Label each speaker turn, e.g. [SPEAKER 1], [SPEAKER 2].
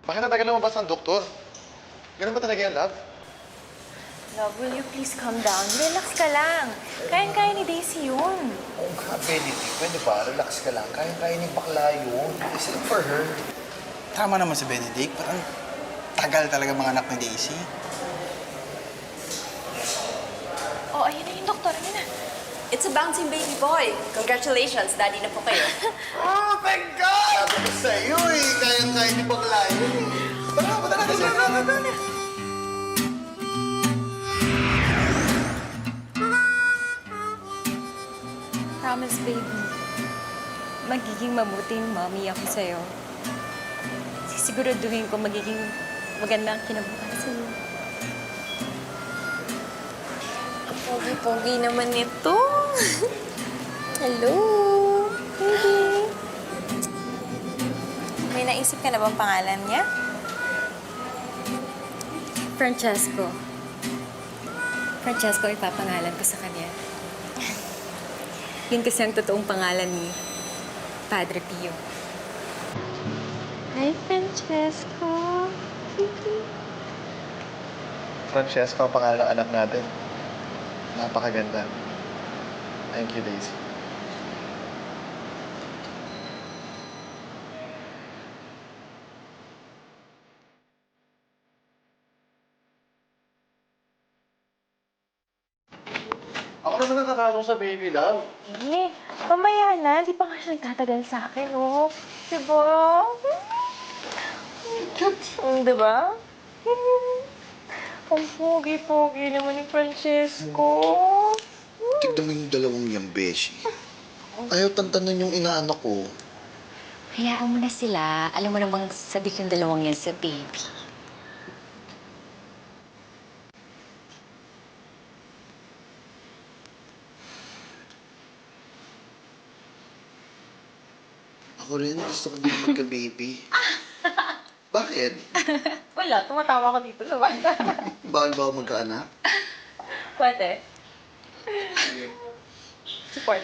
[SPEAKER 1] Bakit ang tagal lumabas ng doktor? Ganun ba talaga yan, love?
[SPEAKER 2] Love, will you please calm down? Relax ka lang. Kayang-kaya ni Daisy yun.
[SPEAKER 3] Oo nga, Benedict. Pwede ba? Relax ka lang. Kaya-kaya ni bakla yun. It's not for her.
[SPEAKER 4] Tama naman si Benedict. Parang tagal talaga mga anak ni Daisy.
[SPEAKER 2] Oh, ayun na yung doktor. Ayun na.
[SPEAKER 5] It's a bouncing baby boy. Congratulations, daddy na po kayo.
[SPEAKER 3] Oh, thank God! Sabi ko sa'yo eh. Kaya-kaya ni bakla yun eh. Tara, punta natin siya.
[SPEAKER 2] Promise, baby. Magiging mabuting mommy ako sa'yo. Sisiguraduhin ko magiging maganda ang kinabukasan mo. Pogi-pogi naman ito. Hello. Baby. May naisip ka na bang pangalan niya? Francesco. Francesco ipapangalan ko sa kanya. Yun kasi ang totoong pangalan ni Padre Pio. Hi, Francesco.
[SPEAKER 1] Francesca ang pangalan ng anak natin. Napakaganda. Thank you, Daisy. Ako naman nakakasong sa baby, love.
[SPEAKER 2] Eh, mamaya na. Di pa nga siya nagtatagal sa akin, oh. Diba? Diba? Ang pogi-pogi naman ni Francesco.
[SPEAKER 3] Tignan mo yung dalawang yung beshi. Ayaw tantanan yung inaanak ko.
[SPEAKER 6] Hayaan mo na sila. Alam mo namang sabi yung dalawang yan sa baby.
[SPEAKER 3] Ako rin, gusto ko din magka-baby. Bakit?
[SPEAKER 2] Wala, tumatawa ko dito sa banda.
[SPEAKER 3] Bawal ba ako magkaanak?
[SPEAKER 2] Pwede. Support.